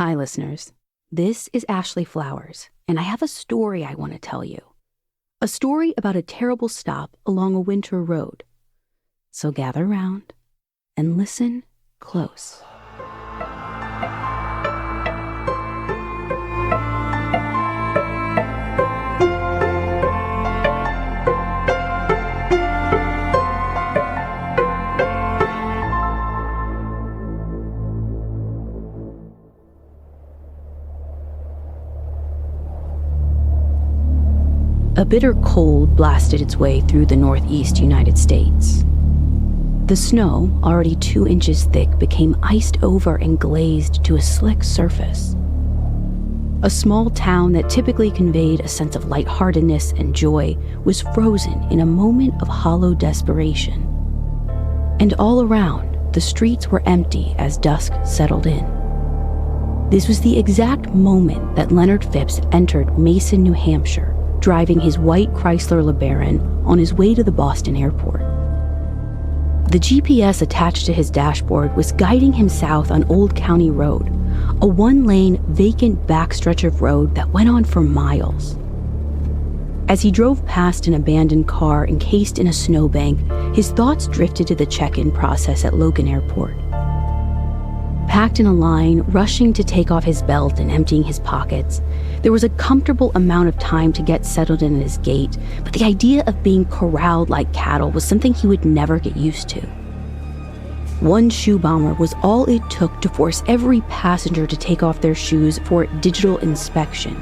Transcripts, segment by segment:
Hi, listeners. This is Ashley Flowers, and I have a story I want to tell you. A story about a terrible stop along a winter road. So gather round and listen close. A bitter cold blasted its way through the northeast United States. The snow, already 2 inches thick, became iced over and glazed to a slick surface. A small town that typically conveyed a sense of lightheartedness and joy was frozen in a moment of hollow desperation. And all around, the streets were empty as dusk settled in. This was the exact moment that Leonard Phipps entered Mason, New Hampshire, driving his white Chrysler LeBaron on his way to the Boston airport. The GPS attached to his dashboard was guiding him south on Old County Road, a one-lane, vacant backstretch of road that went on for miles. As he drove past an abandoned car encased in a snowbank, his thoughts drifted to the check-in process at Logan Airport. Packed in a line, rushing to take off his belt and emptying his pockets, there was a comfortable amount of time to get settled in at his gate, but the idea of being corralled like cattle was something he would never get used to. One shoe bomber was all it took to force every passenger to take off their shoes for digital inspection.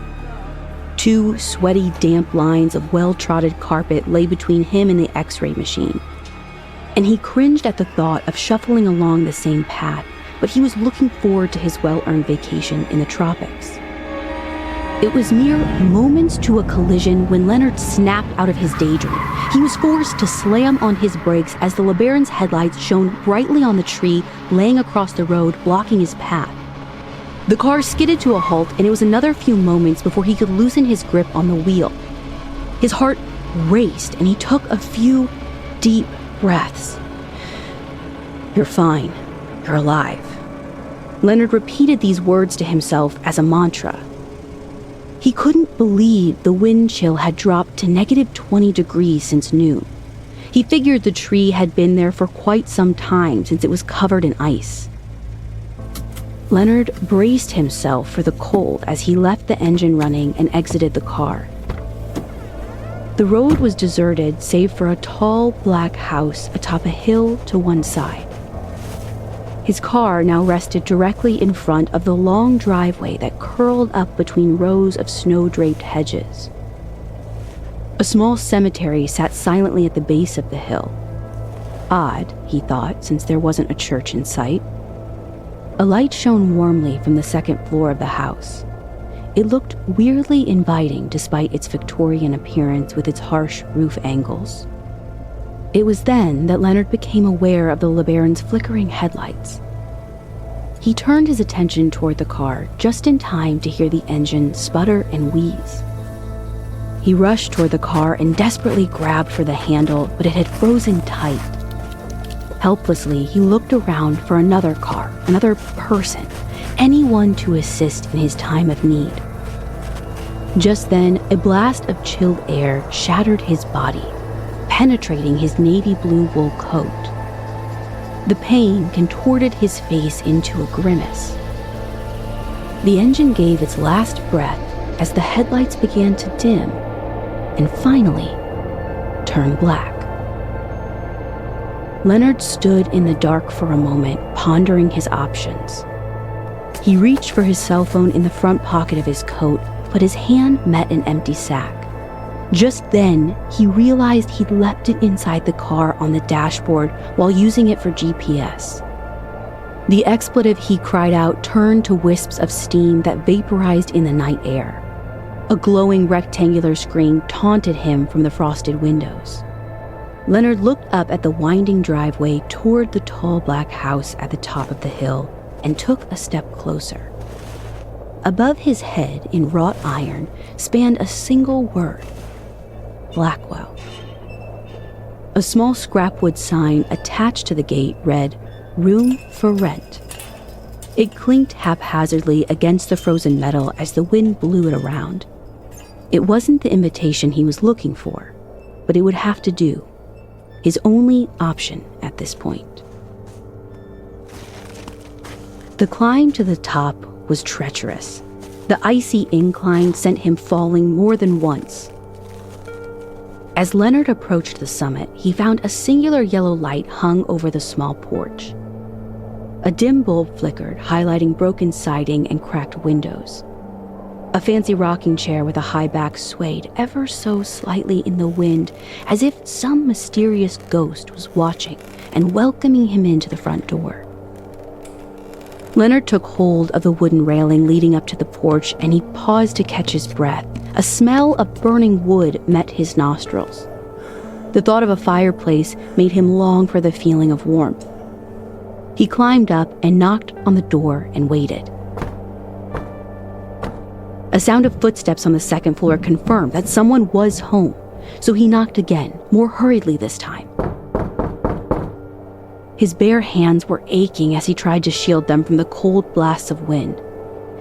2 sweaty, damp lines of well-trodden carpet lay between him and the X-ray machine, and he cringed at the thought of shuffling along the same path, but he was looking forward to his well-earned vacation in the tropics. It was mere moments to a collision when Leonard snapped out of his daydream. He was forced to slam on his brakes as the LeBaron's headlights shone brightly on the tree laying across the road, blocking his path. The car skidded to a halt, and it was another few moments before he could loosen his grip on the wheel. His heart raced, and he took a few deep breaths. "You're fine. You're alive." Leonard repeated these words to himself as a mantra. He couldn't believe the wind chill had dropped to -20 degrees since noon. He figured the tree had been there for quite some time since it was covered in ice. Leonard braced himself for the cold as he left the engine running and exited the car. The road was deserted save for a tall black house atop a hill to one side. His car now rested directly in front of the long driveway that curled up between rows of snow-draped hedges. A small cemetery sat silently at the base of the hill. Odd, he thought, since there wasn't a church in sight. A light shone warmly from the second floor of the house. It looked weirdly inviting despite its Victorian appearance with its harsh roof angles. It was then that Leonard became aware of the LeBaron's flickering headlights. He turned his attention toward the car just in time to hear the engine sputter and wheeze. He rushed toward the car and desperately grabbed for the handle, but it had frozen tight. Helplessly, he looked around for another car, another person, anyone to assist in his time of need. Just then, a blast of chilled air shattered his body, penetrating his navy blue wool coat. The pain contorted his face into a grimace. The engine gave its last breath as the headlights began to dim and finally turn black. Leonard stood in the dark for a moment, pondering his options. He reached for his cell phone in the front pocket of his coat, but his hand met an empty sack. Just then, he realized he'd left it inside the car on the dashboard while using it for GPS. The expletive he cried out turned to wisps of steam that vaporized in the night air. A glowing rectangular screen taunted him from the frosted windows. Leonard looked up at the winding driveway toward the tall black house at the top of the hill and took a step closer. Above his head, in wrought iron, spanned a single word: Blackwell. A small scrapwood sign attached to the gate read, "Room for Rent." It clinked haphazardly against the frozen metal as the wind blew it around. It wasn't the invitation he was looking for, but it would have to do. His only option at this point. The climb to the top was treacherous. The icy incline sent him falling more than once. As Leonard approached the summit, he found a singular yellow light hung over the small porch. A dim bulb flickered, highlighting broken siding and cracked windows. A fancy rocking chair with a high back swayed ever so slightly in the wind, as if some mysterious ghost was watching and welcoming him into the front door. Leonard took hold of the wooden railing leading up to the porch, and he paused to catch his breath. A smell of burning wood met his nostrils. The thought of a fireplace made him long for the feeling of warmth. He climbed up and knocked on the door and waited. A sound of footsteps on the second floor confirmed that someone was home, so he knocked again, more hurriedly this time. His bare hands were aching as he tried to shield them from the cold blasts of wind.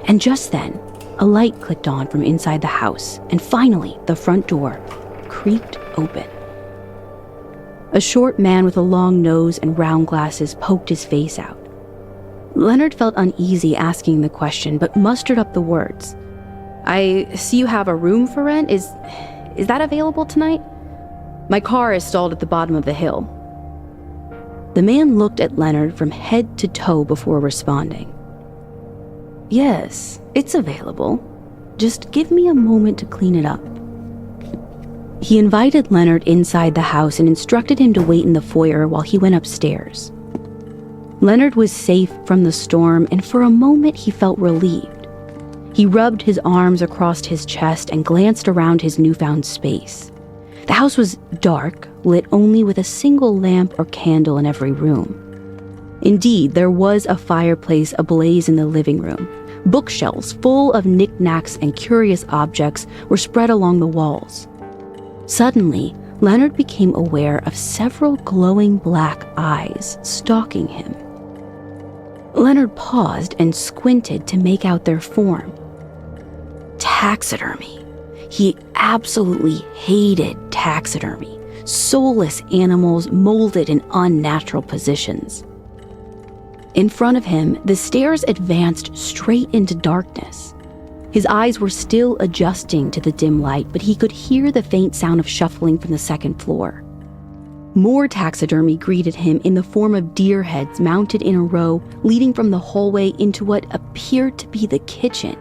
And just then, a light clicked on from inside the house, and finally, the front door creaked open. A short man with a long nose and round glasses poked his face out. Leonard felt uneasy asking the question, but mustered up the words. "I see you have a room for rent. Is that available tonight? My car is stalled at the bottom of the hill." The man looked at Leonard from head to toe before responding. "Yes, it's available. Just give me a moment to clean it up." He invited Leonard inside the house and instructed him to wait in the foyer while he went upstairs. Leonard was safe from the storm, and for a moment he felt relieved. He rubbed his arms across his chest and glanced around his newfound space. The house was dark, lit only with a single lamp or candle in every room. Indeed, there was a fireplace ablaze in the living room. Bookshelves full of knickknacks and curious objects were spread along the walls. Suddenly, Leonard became aware of several glowing black eyes stalking him. Leonard paused and squinted to make out their form. Taxidermy. He absolutely hated taxidermy, soulless animals molded in unnatural positions. In front of him, the stairs advanced straight into darkness. His eyes were still adjusting to the dim light, but he could hear the faint sound of shuffling from the second floor. More taxidermy greeted him in the form of deer heads mounted in a row leading from the hallway into what appeared to be the kitchen.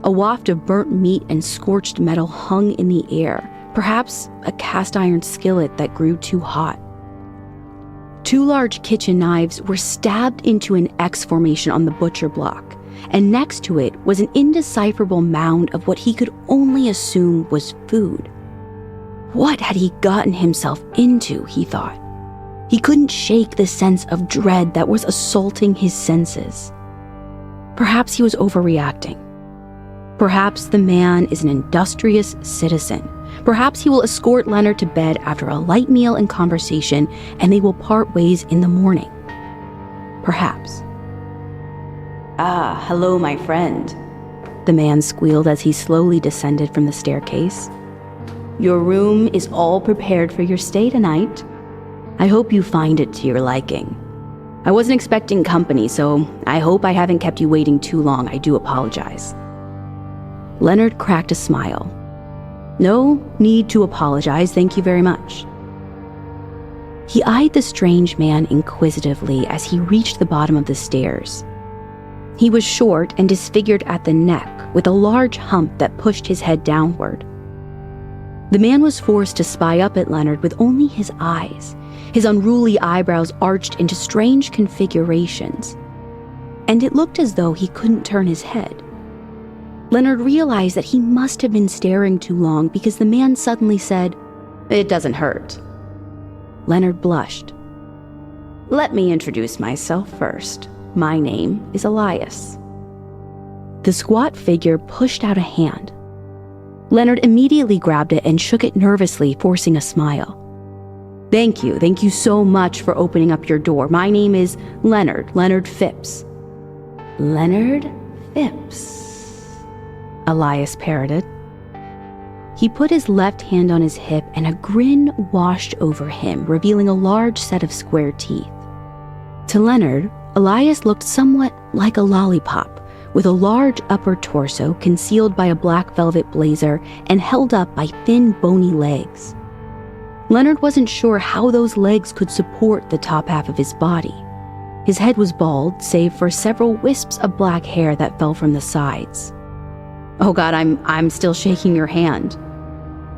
A waft of burnt meat and scorched metal hung in the air, perhaps a cast iron skillet that grew too hot. 2 large kitchen knives were stabbed into an X formation on the butcher block, and next to it was an indecipherable mound of what he could only assume was food. What had he gotten himself into, he thought. He couldn't shake the sense of dread that was assaulting his senses. Perhaps he was overreacting. Perhaps the man is an industrious citizen. Perhaps he will escort Leonard to bed after a light meal and conversation, and they will part ways in the morning. Perhaps. "Ah, hello, my friend," the man squealed as he slowly descended from the staircase. "Your room is all prepared for your stay tonight. I hope you find it to your liking. I wasn't expecting company, so I hope I haven't kept you waiting too long. I do apologize." Leonard cracked a smile. "No need to apologize, thank you very much." He eyed the strange man inquisitively as he reached the bottom of the stairs. He was short and disfigured at the neck, with a large hump that pushed his head downward. The man was forced to spy up at Leonard with only his eyes, his unruly eyebrows arched into strange configurations. And it looked as though he couldn't turn his head. Leonard realized that he must have been staring too long because the man suddenly said, "It doesn't hurt." Leonard blushed. "Let me introduce myself first. My name is Elias." The squat figure pushed out a hand. Leonard immediately grabbed it and shook it nervously, forcing a smile. Thank you so much for opening up your door. My name is Leonard Phipps." "Leonard Phipps," Elias parroted. He put his left hand on his hip and a grin washed over him, revealing a large set of square teeth. To Leonard, Elias looked somewhat like a lollipop, with a large upper torso concealed by a black velvet blazer and held up by thin, bony legs. Leonard wasn't sure how those legs could support the top half of his body. His head was bald, save for several wisps of black hair that fell from the sides. "Oh God, I'm still shaking your hand."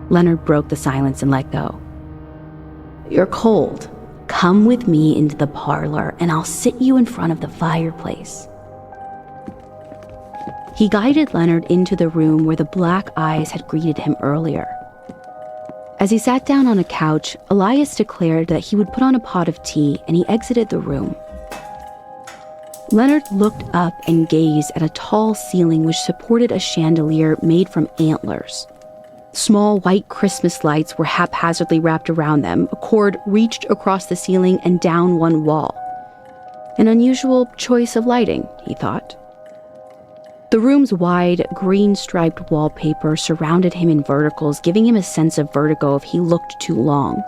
Leonard broke the silence and let go. "You're cold. Come with me into the parlor and I'll sit you in front of the fireplace." He guided Leonard into the room where the black eyes had greeted him earlier. As he sat down on a couch, Elias declared that he would put on a pot of tea, and he exited the room. Leonard looked up and gazed at a tall ceiling which supported a chandelier made from antlers. Small white Christmas lights were haphazardly wrapped around them. A cord reached across the ceiling and down one wall. An unusual choice of lighting, he thought. The room's wide, green-striped wallpaper surrounded him in verticals, giving him a sense of vertigo if he looked too long.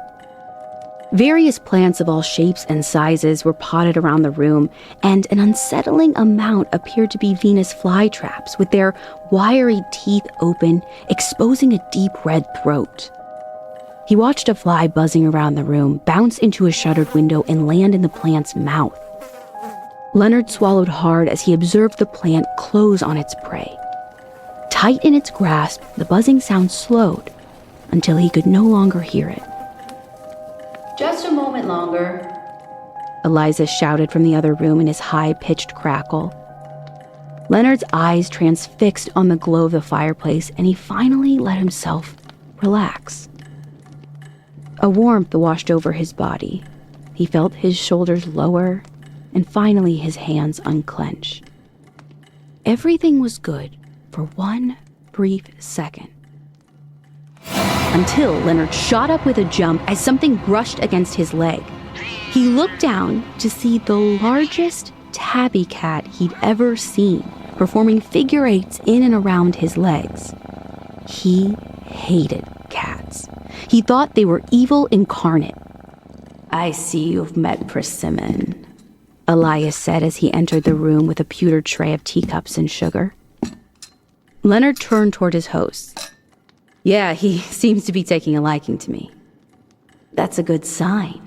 Various plants of all shapes and sizes were potted around the room, and an unsettling amount appeared to be Venus flytraps, with their wiry teeth open, exposing a deep red throat. He watched a fly buzzing around the room, bounce into a shuttered window, and land in the plant's mouth. Leonard swallowed hard as he observed the plant close on its prey. Tight in its grasp, the buzzing sound slowed until he could no longer hear it. "Just a moment longer," Eliza shouted from the other room in his high-pitched crackle. Leonard's eyes transfixed on the glow of the fireplace, and he finally let himself relax. A warmth washed over his body. He felt his shoulders lower, and finally his hands unclench. Everything was good for one brief second. Until Leonard shot up with a jump as something brushed against his leg. He looked down to see the largest tabby cat he'd ever seen, performing figure eights in and around his legs. He hated cats. He thought they were evil incarnate. "I see you've met Persimmon," Elias said as he entered the room with a pewter tray of teacups and sugar. Leonard turned toward his host. "Yeah, he seems to be taking a liking to me." "That's a good sign,"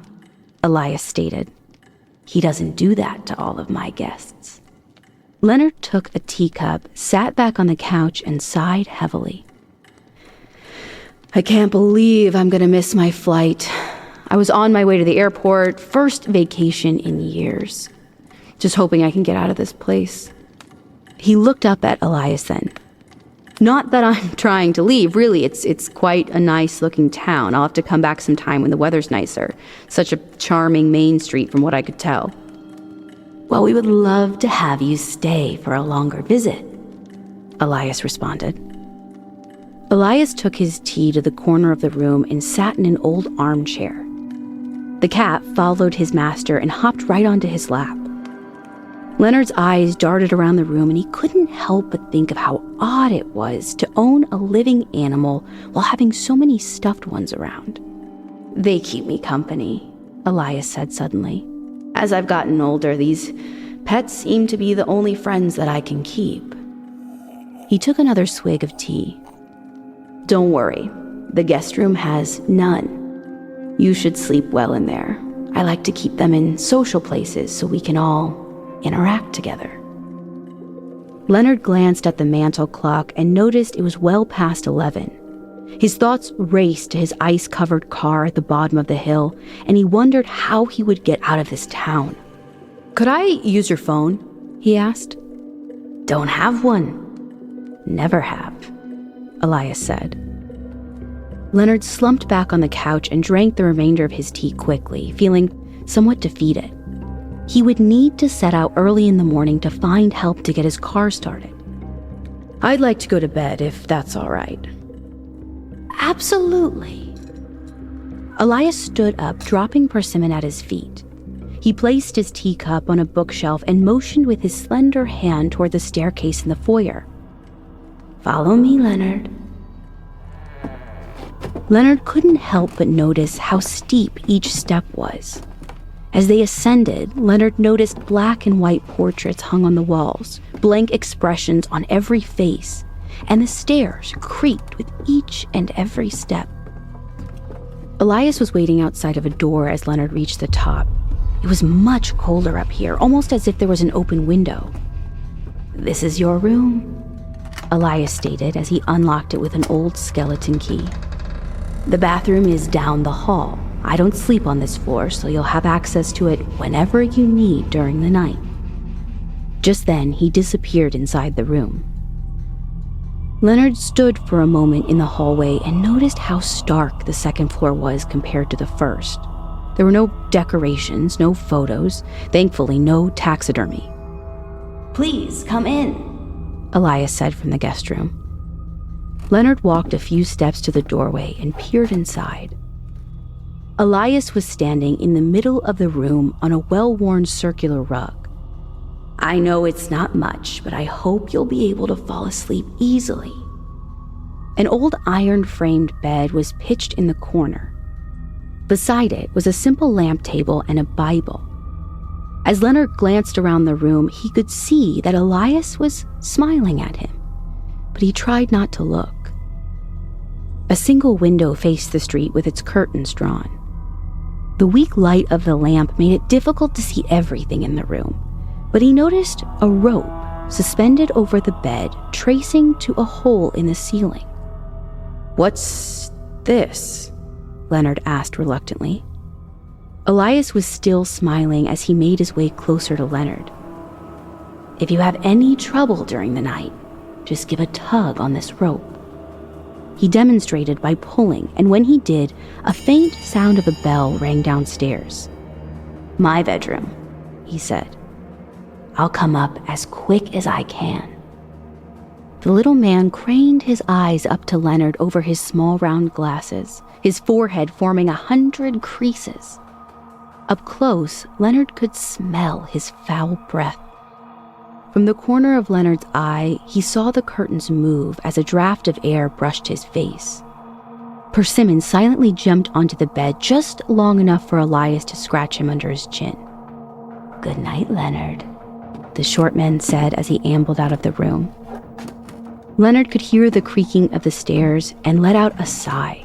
Elias stated. "He doesn't do that to all of my guests." Leonard took a teacup, sat back on the couch, and sighed heavily. "I can't believe I'm gonna miss my flight. I was on my way to the airport, first vacation in years. Just hoping I can get out of this place." He looked up at Elias then. "Not that I'm trying to leave, really. It's quite a nice-looking town. I'll have to come back sometime when the weather's nicer. Such a charming main street from what I could tell." "Well, we would love to have you stay for a longer visit," Elias responded. Elias took his tea to the corner of the room and sat in an old armchair. The cat followed his master and hopped right onto his lap. Leonard's eyes darted around the room, and he couldn't help but think of how odd it was to own a living animal while having so many stuffed ones around. "They keep me company," Elias said suddenly. "As I've gotten older, these pets seem to be the only friends that I can keep." He took another swig of tea. "Don't worry, the guest room has none. You should sleep well in there. I like to keep them in social places so we can all interact together." Leonard glanced at the mantel clock and noticed it was well past 11. His thoughts raced to his ice-covered car at the bottom of the hill, and he wondered how he would get out of this town. "Could I use your phone?" he asked. "Don't have one." "Never have," Elias said. Leonard slumped back on the couch and drank the remainder of his tea quickly, feeling somewhat defeated. He would need to set out early in the morning to find help to get his car started. "I'd like to go to bed, if that's all right." "Absolutely." Elias stood up, dropping Persimmon at his feet. He placed his teacup on a bookshelf and motioned with his slender hand toward the staircase in the foyer. "Follow me, Leonard." Leonard couldn't help but notice how steep each step was. As they ascended, Leonard noticed black and white portraits hung on the walls, blank expressions on every face, and the stairs creaked with each and every step. Elias was waiting outside of a door as Leonard reached the top. It was much colder up here, almost as if there was an open window. "This is your room," Elias stated as he unlocked it with an old skeleton key. "The bathroom is down the hall. I don't sleep on this floor, so you'll have access to it whenever you need during the night." Just then, he disappeared inside the room. Leonard stood for a moment in the hallway and noticed how stark the second floor was compared to the first. There were no decorations, no photos, thankfully no taxidermy. "Please, come in," Elias said from the guest room. Leonard walked a few steps to the doorway and peered inside. Elias was standing in the middle of the room on a well-worn circular rug. "I know it's not much, but I hope you'll be able to fall asleep easily." An old iron-framed bed was pitched in the corner. Beside it was a simple lamp table and a Bible. As Leonard glanced around the room, he could see that Elias was smiling at him, but he tried not to look. A single window faced the street with its curtains drawn. The weak light of the lamp made it difficult to see everything in the room, but he noticed a rope suspended over the bed, tracing to a hole in the ceiling. "What's this?" Leonard asked reluctantly. Elias was still smiling as he made his way closer to Leonard. "If you have any trouble during the night, just give a tug on this rope." He demonstrated by pulling, and when he did, a faint sound of a bell rang downstairs. "My bedroom," he said. "I'll come up as quick as I can." The little man craned his eyes up to Leonard over his small round glasses, his forehead forming 100 creases. Up close, Leonard could smell his foul breath. From the corner of Leonard's eye, he saw the curtains move as a draft of air brushed his face. Persimmon silently jumped onto the bed just long enough for Elias to scratch him under his chin. "Good night, Leonard," the short man said as he ambled out of the room. Leonard could hear the creaking of the stairs and let out a sigh.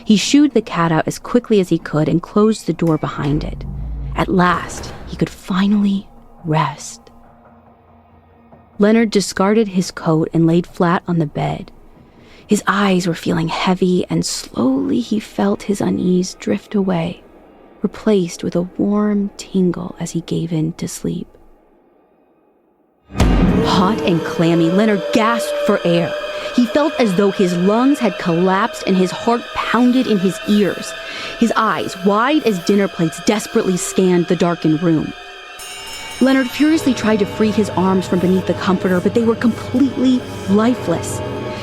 He shooed the cat out as quickly as he could and closed the door behind it. At last, he could finally rest. Leonard discarded his coat and laid flat on the bed. His eyes were feeling heavy, and slowly he felt his unease drift away, replaced with a warm tingle as he gave in to sleep. Hot and clammy, Leonard gasped for air. He felt as though his lungs had collapsed and his heart pounded in his ears. His eyes, wide as dinner plates, desperately scanned the darkened room. Leonard furiously tried to free his arms from beneath the comforter, but they were completely lifeless.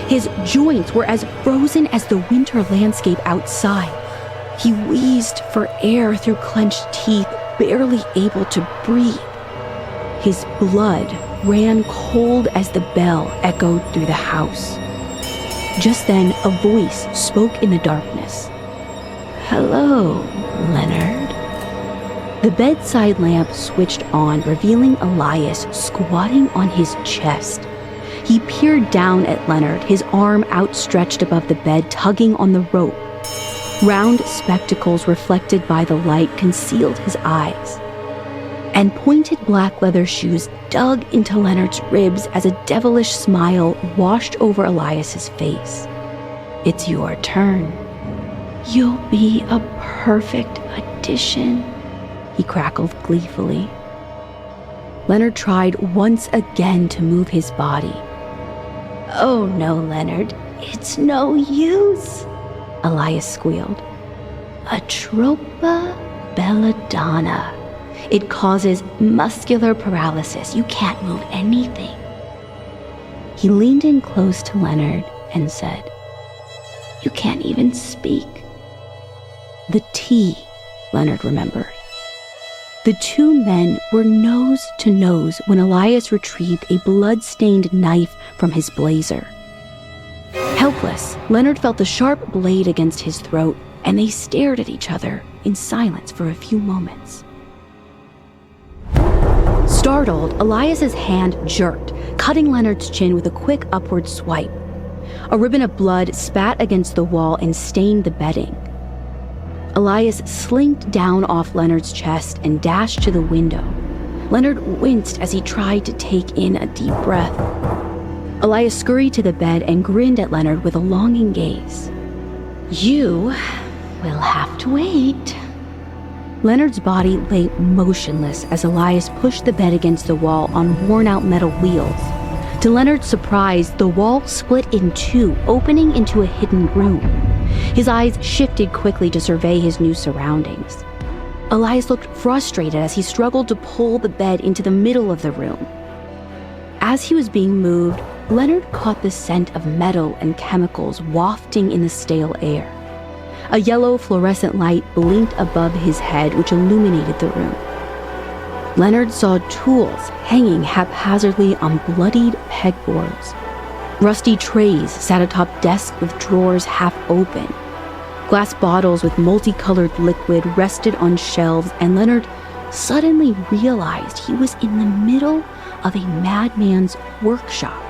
His joints were as frozen as the winter landscape outside. He wheezed for air through clenched teeth, barely able to breathe. His blood ran cold as the bell echoed through the house. Just then, a voice spoke in the darkness. "Hello, Leonard." The bedside lamp switched on, revealing Elias squatting on his chest. He peered down at Leonard, his arm outstretched above the bed, tugging on the rope. Round spectacles reflected by the light concealed his eyes, and pointed black leather shoes dug into Leonard's ribs as a devilish smile washed over Elias's face. "It's your turn. You'll be a perfect addition," he crackled gleefully. Leonard tried once again to move his body. "Oh no, Leonard, it's no use," Elias squealed. "Atropa belladonna. It causes muscular paralysis. You can't move anything." He leaned in close to Leonard and said, "You can't even speak." The tea, Leonard remembered. The two men were nose to nose when Elias retrieved a blood-stained knife from his blazer. Helpless, Leonard felt the sharp blade against his throat, and they stared at each other in silence for a few moments. Startled, Elias's hand jerked, cutting Leonard's chin with a quick upward swipe. A ribbon of blood spat against the wall and stained the bedding. Elias slinked down off Leonard's chest and dashed to the window. Leonard winced as he tried to take in a deep breath. Elias scurried to the bed and grinned at Leonard with a longing gaze. "You will have to wait." Leonard's body lay motionless as Elias pushed the bed against the wall on worn-out metal wheels. To Leonard's surprise, the wall split in two, opening into a hidden room. His eyes shifted quickly to survey his new surroundings. Elias looked frustrated as he struggled to pull the bed into the middle of the room. As he was being moved, Leonard caught the scent of metal and chemicals wafting in the stale air. A yellow fluorescent light blinked above his head, which illuminated the room. Leonard saw tools hanging haphazardly on bloodied pegboards. Rusty trays sat atop desks with drawers half open. Glass bottles with multicolored liquid rested on shelves, and Leonard suddenly realized he was in the middle of a madman's workshop.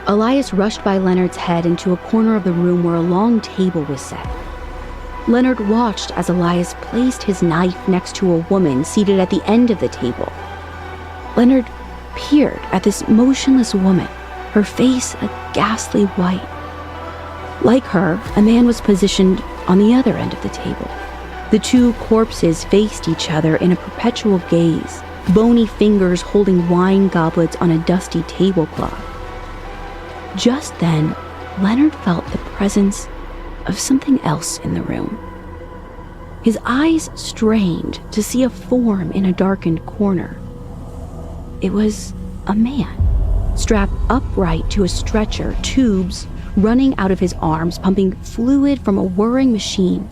Elias rushed by Leonard's head into a corner of the room where a long table was set. Leonard watched as Elias placed his knife next to a woman seated at the end of the table. Leonard peered at this motionless woman, her face a ghastly white. Like her, a man was positioned on the other end of the table. The two corpses faced each other in a perpetual gaze, bony fingers holding wine goblets on a dusty tablecloth. Just then, Leonard felt the presence of something else in the room. His eyes strained to see a form in a darkened corner. It was a man, strapped upright to a stretcher, tubes running out of his arms, pumping fluid from a whirring machine.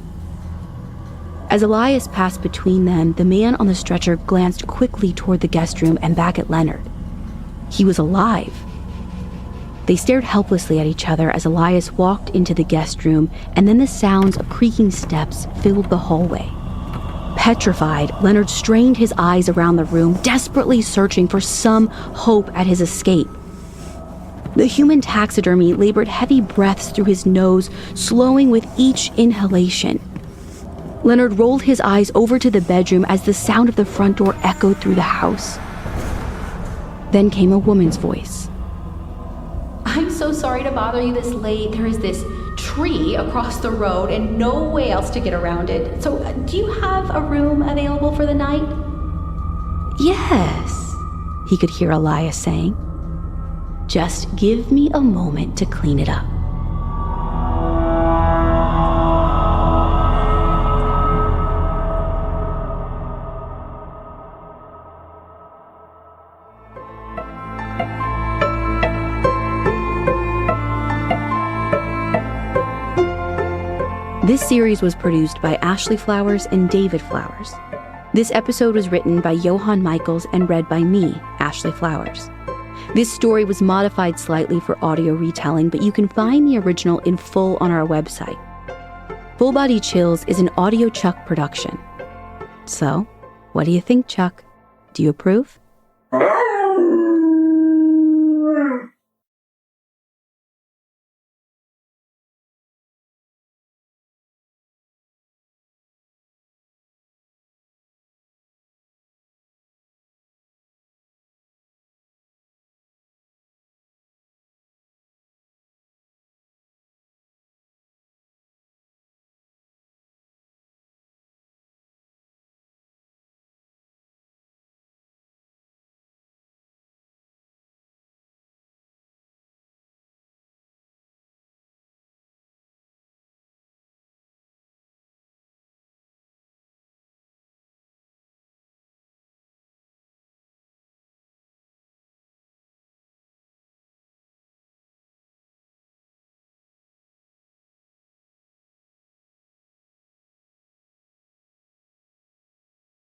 As Elias passed between them, the man on the stretcher glanced quickly toward the guest room and back at Leonard. He was alive. They stared helplessly at each other as Elias walked into the guest room, and then the sounds of creaking steps filled the hallway. Petrified, Leonard strained his eyes around the room, desperately searching for some hope at his escape. The human taxidermy labored heavy breaths through his nose, slowing with each inhalation. Leonard rolled his eyes over to the bedroom as the sound of the front door echoed through the house. Then came a woman's voice. "I'm so sorry to bother you this late. There is this tree across the road and no way else to get around it. So do you have a room available for the night?" "Yes," he could hear Elias saying. "Just give me a moment to clean it up." This series was produced by Ashley Flowers and David Flowers. This episode was written by Johan Michaels and read by me, Ashley Flowers. This story was modified slightly for audio retelling, but you can find the original in full on our website. Full Body Chills is an Audio Chuck production. So, what do you think, Chuck? Do you approve?